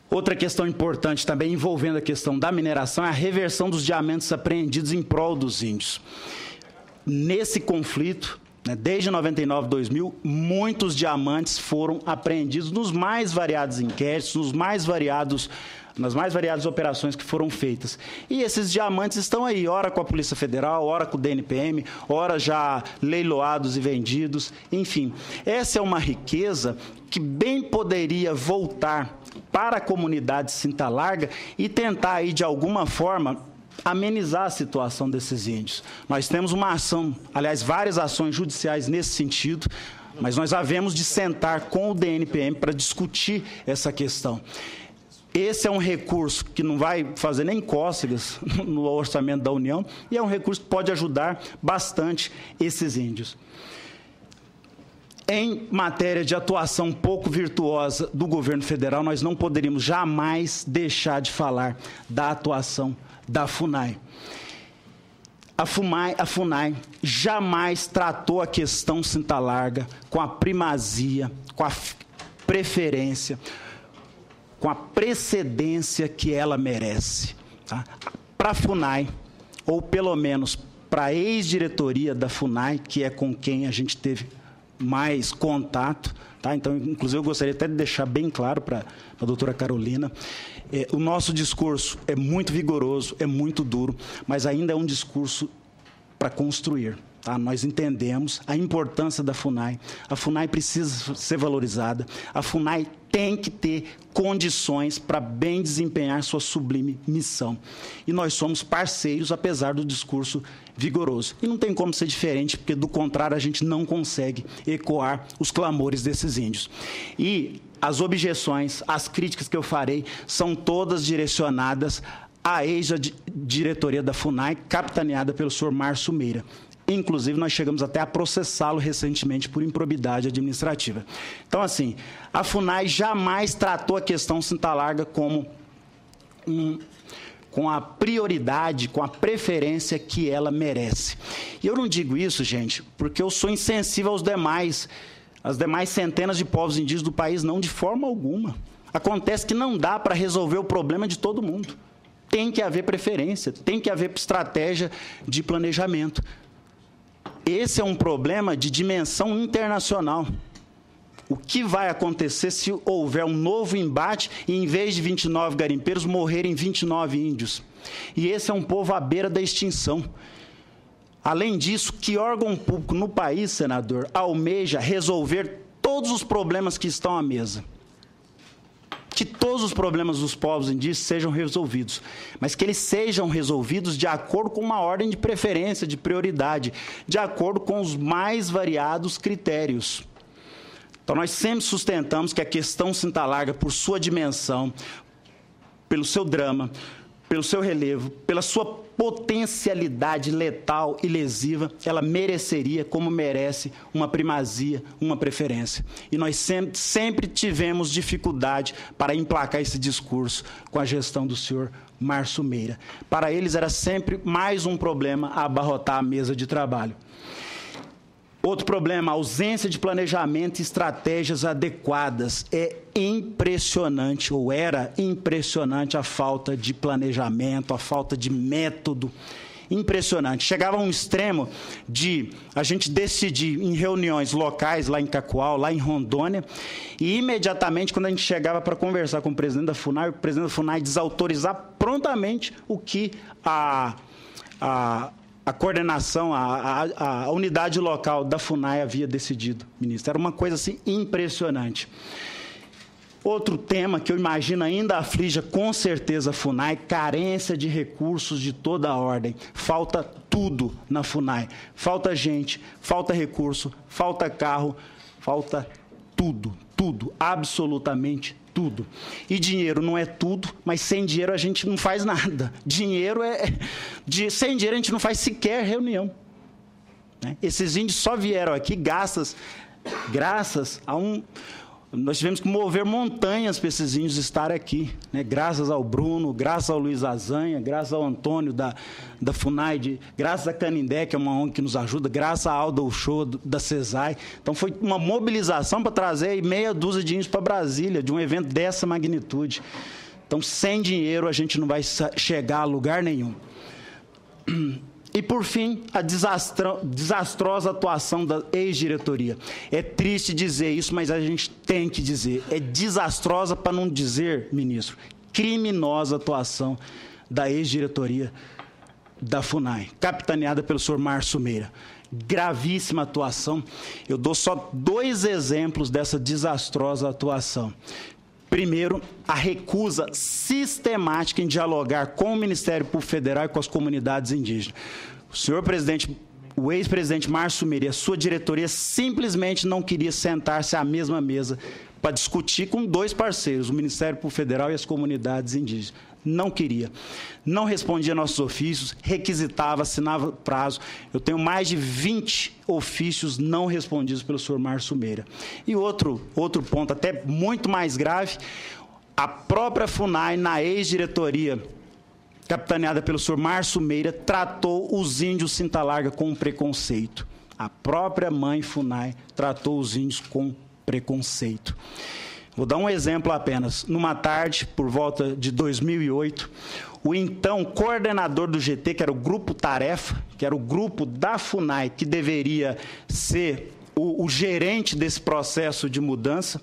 Outra questão importante também envolvendo a questão da mineração é a reversão dos diamantes apreendidos em prol dos índios. Nesse conflito, desde 99 e 2000, muitos diamantes foram apreendidos nos mais variados inquéritos, nas mais variadas operações que foram feitas. E esses diamantes estão aí, ora com a Polícia Federal, ora com o DNPM, ora já leiloados e vendidos, enfim. Essa é uma riqueza que bem poderia voltar para a comunidade Cinta Larga e tentar aí, de alguma forma, amenizar a situação desses índios. Nós temos uma ação, aliás, várias ações judiciais nesse sentido, mas nós havemos de sentar com o DNPM para discutir essa questão. Esse é um recurso que não vai fazer nem cócegas no orçamento da União e é um recurso que pode ajudar bastante esses índios. Em matéria de atuação pouco virtuosa do governo federal, nós não poderíamos jamais deixar de falar da atuação da FUNAI. A FUNAI jamais tratou a questão Cinta Larga com a primazia, com a preferência, com a precedência que ela merece. Tá? Para a FUNAI, ou pelo menos para a ex-diretoria da FUNAI, que é com quem a gente teve mais contato, tá? Então, inclusive, eu gostaria até de deixar bem claro para a doutora Carolina, o nosso discurso é muito vigoroso, é muito duro, mas ainda é um discurso para construir. Tá? Nós entendemos a importância da FUNAI. A FUNAI precisa ser valorizada. A FUNAI tem que ter condições para bem desempenhar sua sublime missão. E nós somos parceiros, apesar do discurso vigoroso. E não tem como ser diferente, porque, do contrário, a gente não consegue ecoar os clamores desses índios. E as objeções, as críticas que eu farei, são todas direcionadas à ex-diretoria da FUNAI, capitaneada pelo senhor Márcio Meira. Inclusive, nós chegamos até a processá-lo recentemente por improbidade administrativa. Então, assim, a FUNAI jamais tratou a questão Cinta Larga como com a prioridade, com a preferência que ela merece. E eu não digo isso, gente, porque eu sou insensível às demais centenas de povos indígenas do país, não, de forma alguma. Acontece que não dá para resolver o problema de todo mundo. Tem que haver preferência, tem que haver estratégia de planejamento. Esse é um problema de dimensão internacional. O que vai acontecer se houver um novo embate e, em vez de 29 garimpeiros, morrerem 29 índios? E esse é um povo à beira da extinção. Além disso, que órgão público no país, senador, almeja resolver todos os problemas que estão à mesa? Que todos os problemas dos povos indígenas sejam resolvidos, mas que eles sejam resolvidos de acordo com uma ordem de preferência, de prioridade, de acordo com os mais variados critérios. Então, nós sempre sustentamos que a questão Cinta Larga, por sua dimensão, pelo seu drama, pelo seu relevo, pela sua potencialidade letal e lesiva, ela mereceria, como merece, uma primazia, uma preferência. E nós sempre tivemos dificuldade para emplacar esse discurso com a gestão do senhor Márcio Meira. Para eles era sempre mais um problema a abarrotar a mesa de trabalho. Outro problema, a ausência de planejamento e estratégias adequadas. É impressionante, ou era impressionante, a falta de planejamento, a falta de método. Impressionante. Chegava a um extremo de a gente decidir em reuniões locais, lá em Cacoal, lá em Rondônia, e imediatamente, quando a gente chegava para conversar com o presidente da FUNAI, o presidente da FUNAI desautorizar prontamente o que a coordenação, a unidade local da FUNAI havia decidido, ministro. Era uma coisa assim impressionante. Outro tema que eu imagino ainda aflige com certeza a FUNAI, carência de recursos de toda a ordem. Falta tudo na FUNAI. Falta gente, falta recurso, falta carro, falta tudo, absolutamente tudo. E dinheiro não é tudo, mas sem dinheiro a gente não faz nada. Sem dinheiro a gente não faz sequer reunião. Né? Esses índios só vieram aqui graças a Nós tivemos que mover montanhas para esses índios estarem aqui, né? Graças ao Bruno, graças ao Luiz Azanha, graças ao Antônio da FUNAI, graças a Canindé, que é uma ONG que nos ajuda, graças a Alda Uchoa da CESAI. Então foi uma mobilização para trazer aí meia dúzia de índios para Brasília, de um evento dessa magnitude. Então, sem dinheiro, a gente não vai chegar a lugar nenhum. E, por fim, a desastrosa atuação da ex-diretoria. É triste dizer isso, mas a gente tem que dizer. É desastrosa, para não dizer, ministro, criminosa atuação da ex-diretoria da FUNAI, capitaneada pelo senhor Márcio Meira. Gravíssima atuação. Eu dou só 2 exemplos dessa desastrosa atuação. Primeiro, a recusa sistemática em dialogar com o Ministério Público Federal e com as comunidades indígenas. O senhor presidente, o ex-presidente Márcio Meira e a sua diretoria simplesmente não queria sentar-se à mesma mesa para discutir com 2 parceiros, o Ministério Público Federal e as comunidades indígenas. Não queria. Não respondia nossos ofícios, requisitava, assinava prazo. Eu tenho mais de 20 ofícios não respondidos pelo senhor Márcio Meira. E outro ponto, até muito mais grave, a própria FUNAI, na ex-diretoria, capitaneada pelo senhor Márcio Meira, tratou os índios Cinta Larga com preconceito. A própria mãe FUNAI tratou os índios com preconceito. Vou dar um exemplo apenas. Numa tarde, por volta de 2008, o então coordenador do GT, que era o Grupo Tarefa, que era o grupo da FUNAI, que deveria ser o gerente desse processo de mudança,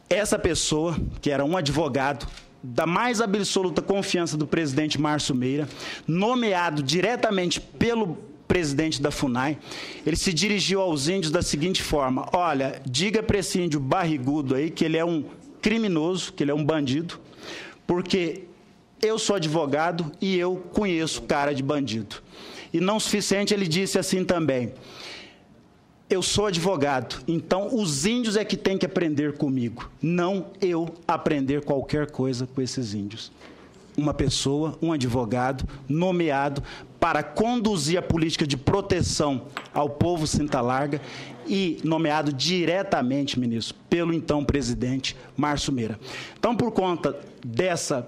essa pessoa, que era um advogado, da mais absoluta confiança do presidente Márcio Meira, nomeado diretamente pelo presidente da FUNAI, ele se dirigiu aos índios da seguinte forma: olha, diga para esse índio barrigudo aí que ele é um criminoso, que ele é um bandido, porque eu sou advogado e eu conheço cara de bandido. E não o suficiente, ele disse assim também: eu sou advogado, então os índios é que têm que aprender comigo, não eu aprender qualquer coisa com esses índios. Uma pessoa, um advogado, nomeado para conduzir a política de proteção ao povo Cinta Larga e nomeado diretamente, ministro, pelo então presidente Márcio Meira. Então, por conta dessa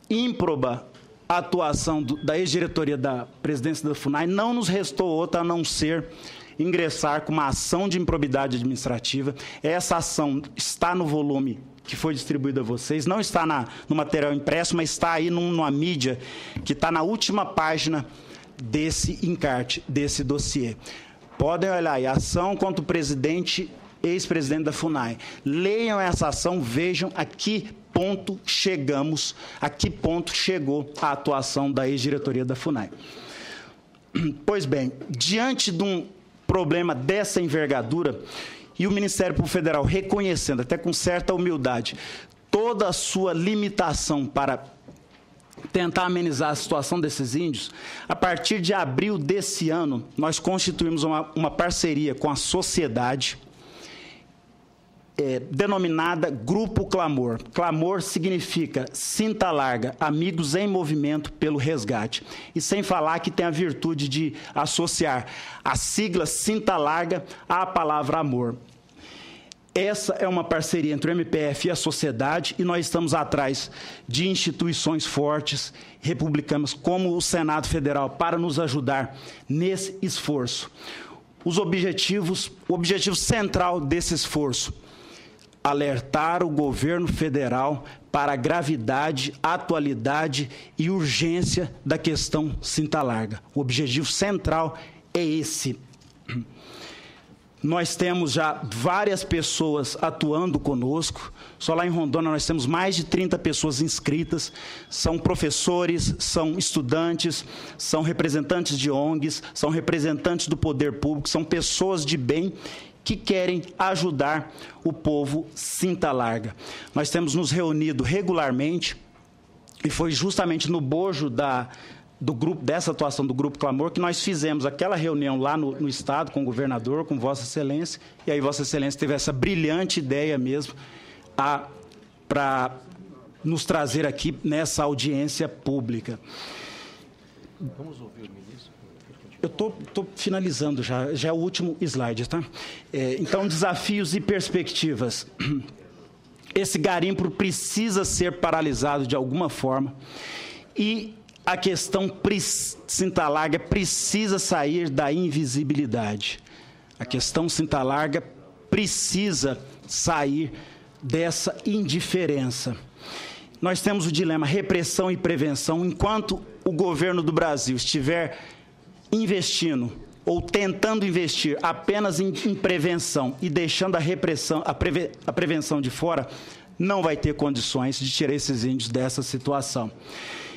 ímproba atuação da ex-diretoria da presidência da FUNAI, não nos restou outra a não ser ingressar com uma ação de improbidade administrativa. Essa ação está no volume que foi distribuído a vocês, não está no material impresso, mas está aí numa mídia que está na última página desse encarte, desse dossiê. Podem olhar aí, ação contra o presidente, ex-presidente da FUNAI. Leiam essa ação, vejam a que ponto chegamos, a que ponto chegou a atuação da ex-diretoria da FUNAI. Pois bem, diante de um problema dessa envergadura, e o Ministério Público Federal reconhecendo, até com certa humildade, toda a sua limitação para tentar amenizar a situação desses índios, a partir de abril desse ano, nós constituímos uma parceria com a sociedade denominada Grupo Clamor. Clamor significa Cinta Larga, Amigos em Movimento pelo Resgate. E sem falar que tem a virtude de associar a sigla Cinta Larga à palavra amor. Essa é uma parceria entre o MPF e a sociedade, e nós estamos atrás de instituições fortes, republicanas, como o Senado Federal, para nos ajudar nesse esforço. O objetivo central desse esforço: alertar o governo federal para a gravidade, atualidade e urgência da questão Cinta Larga. O objetivo central é esse. Nós temos já várias pessoas atuando conosco. Só lá em Rondônia nós temos mais de 30 pessoas inscritas. São professores, são estudantes, são representantes de ONGs, são representantes do poder público, são pessoas de bem que querem ajudar o povo Cinta Larga. Nós temos nos reunido regularmente, e foi justamente no bojo dessa atuação do Grupo Clamor que nós fizemos aquela reunião lá no Estado, com o governador, com Vossa Excelência, e aí Vossa Excelência teve essa brilhante ideia mesmo para nos trazer aqui nessa audiência pública. Vamos ouvir o ministro. Eu estou finalizando já é o último slide, tá? Então, desafios e perspectivas. Esse garimpo precisa ser paralisado de alguma forma e a questão Cinta Larga precisa sair da invisibilidade. A questão Cinta Larga precisa sair dessa indiferença. Nós temos o dilema repressão e prevenção. Enquanto o governo do Brasil estiver investindo ou tentando investir apenas em prevenção e deixando a prevenção de fora, não vai ter condições de tirar esses índios dessa situação.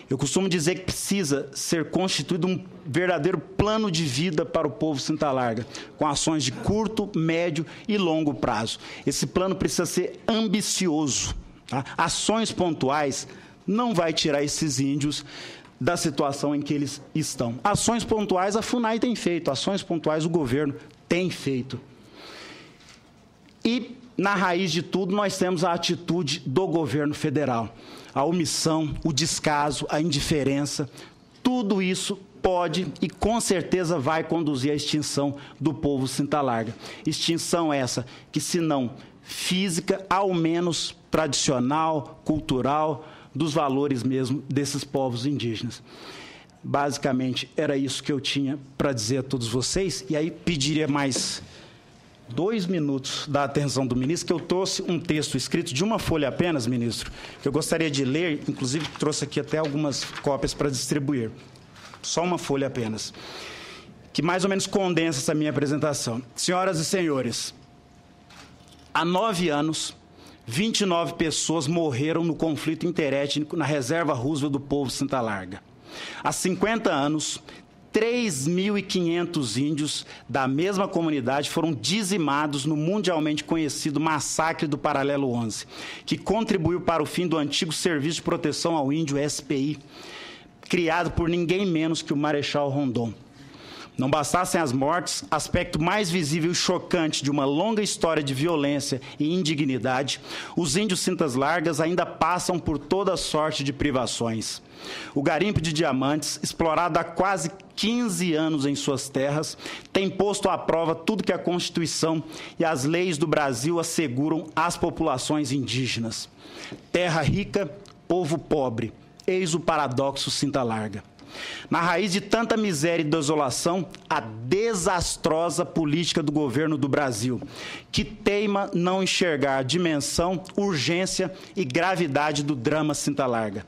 Eu costumo dizer que precisa ser constituído um verdadeiro plano de vida para o povo Cinta Larga, com ações de curto, médio e longo prazo. Esse plano precisa ser ambicioso. Tá? Ações pontuais não vai tirar esses índios da situação em que eles estão. Ações pontuais a FUNAI tem feito, ações pontuais o governo tem feito. E, na raiz de tudo, nós temos a atitude do governo federal. A omissão, o descaso, a indiferença, tudo isso pode e com certeza vai conduzir à extinção do povo Cinta Larga. Extinção essa que, se não física, ao menos tradicional, cultural, dos valores mesmo desses povos indígenas. Basicamente, era isso que eu tinha para dizer a todos vocês, e aí pediria mais 2 minutos da atenção do ministro, que eu trouxe um texto escrito de uma folha apenas, ministro, que eu gostaria de ler, inclusive trouxe aqui até algumas cópias para distribuir. Só uma folha apenas, que mais ou menos condensa essa minha apresentação. Senhoras e senhores, há 9 anos, 29 pessoas morreram no conflito interétnico na reserva Roosevelt do povo Cinta Larga. Há 50 anos, 3.500 índios da mesma comunidade foram dizimados no mundialmente conhecido Massacre do Paralelo 11, que contribuiu para o fim do antigo Serviço de Proteção ao Índio, SPI, criado por ninguém menos que o Marechal Rondon. Não bastassem as mortes, aspecto mais visível e chocante de uma longa história de violência e indignidade, os índios Cintas Largas ainda passam por toda sorte de privações. O garimpo de diamantes, explorado há quase 15 anos em suas terras, tem posto à prova tudo que a Constituição e as leis do Brasil asseguram às populações indígenas. Terra rica, povo pobre, eis o paradoxo Cinta Larga. Na raiz de tanta miséria e desolação, a desastrosa política do governo do Brasil, que teima não enxergar a dimensão, urgência e gravidade do drama Cinta Larga.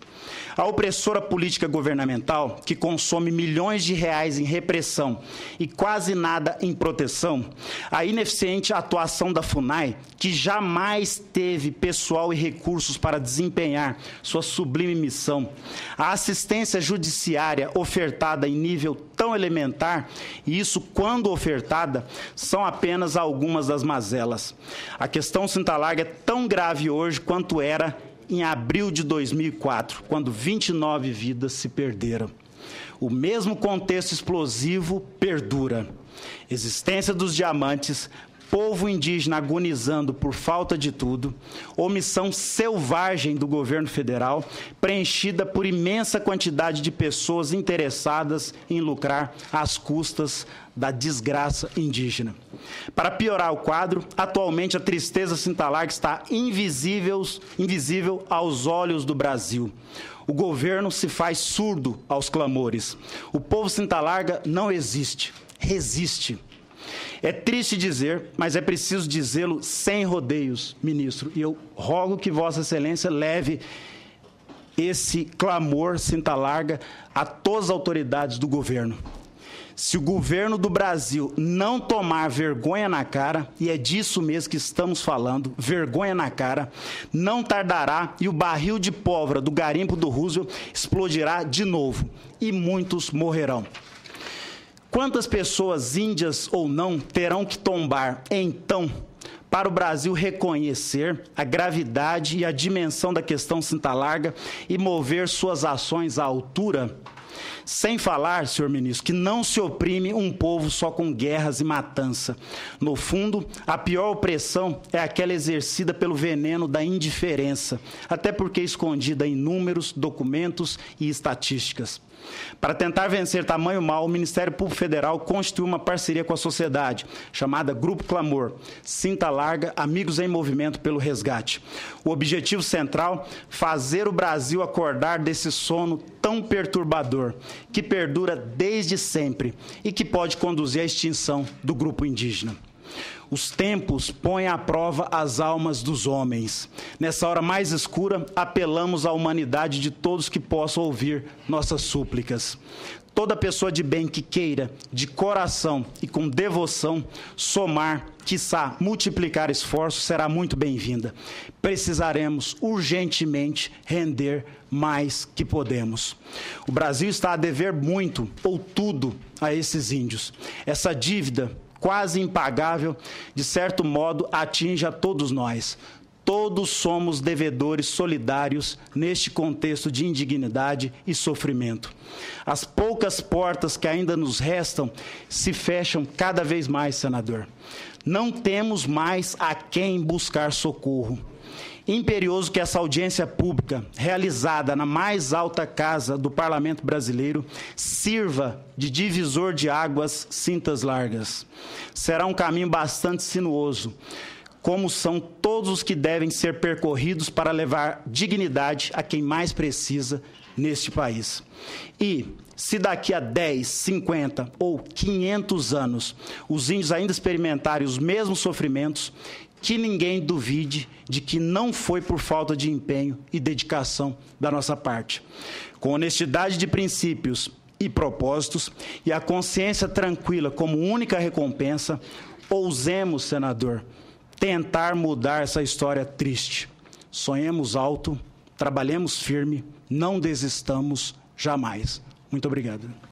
A opressora política governamental, que consome milhões de reais em repressão e quase nada em proteção, a ineficiente atuação da FUNAI, que jamais teve pessoal e recursos para desempenhar sua sublime missão, a assistência judiciária ofertada em nível tão elementar, e isso, quando ofertada, são apenas algumas das mazelas. A questão Cinta Larga é tão grave hoje quanto era em abril de 2004, quando 29 vidas se perderam. O mesmo contexto explosivo perdura. Existência dos diamantes, povo indígena agonizando por falta de tudo, omissão selvagem do governo federal, preenchida por imensa quantidade de pessoas interessadas em lucrar às custas da desgraça indígena. Para piorar o quadro, atualmente a tristeza Cinta Larga está invisível aos olhos do Brasil. O governo se faz surdo aos clamores. O povo Cinta Larga não existe, resiste. É triste dizer, mas é preciso dizê-lo sem rodeios, ministro. E eu rogo que Vossa Excelência leve esse clamor Cinta Larga a todas as autoridades do governo. Se o governo do Brasil não tomar vergonha na cara, e é disso mesmo que estamos falando, vergonha na cara, não tardará e o barril de pólvora do garimpo do Roosevelt explodirá de novo e muitos morrerão. Quantas pessoas, índias ou não, terão que tombar, então, para o Brasil reconhecer a gravidade e a dimensão da questão Cinta Larga e mover suas ações à altura? Sem falar, senhor ministro, que não se oprime um povo só com guerras e matança. No fundo, a pior opressão é aquela exercida pelo veneno da indiferença, até porque escondida em números, documentos e estatísticas. Para tentar vencer tamanho mal, o Ministério Público Federal constituiu uma parceria com a sociedade, chamada Grupo Clamor, Cinta Larga, Amigos em Movimento pelo Resgate. O objetivo central, fazer o Brasil acordar desse sono tão perturbador, que perdura desde sempre e que pode conduzir à extinção do grupo indígena. Os tempos põem à prova as almas dos homens. Nessa hora mais escura, apelamos à humanidade de todos que possam ouvir nossas súplicas. Toda pessoa de bem que queira, de coração e com devoção, somar, quiçá multiplicar esforços, será muito bem-vinda. Precisaremos urgentemente render mais que podemos. O Brasil está a dever muito, ou tudo, a esses índios. Essa dívida quase impagável, de certo modo, atinge a todos nós. Todos somos devedores solidários neste contexto de indignidade e sofrimento. As poucas portas que ainda nos restam se fecham cada vez mais, senador. Não temos mais a quem buscar socorro. Imperioso que essa audiência pública, realizada na mais alta casa do Parlamento brasileiro, sirva de divisor de águas cintas largas. Será um caminho bastante sinuoso, como são todos os que devem ser percorridos para levar dignidade a quem mais precisa neste país. E, se daqui a 10, 50 ou 500 anos os índios ainda experimentarem os mesmos sofrimentos, que ninguém duvide de que não foi por falta de empenho e dedicação da nossa parte. Com honestidade de princípios e propósitos e a consciência tranquila como única recompensa, ousemos, senador, tentar mudar essa história triste. Sonhemos alto, trabalhemos firme, não desistamos jamais. Muito obrigado.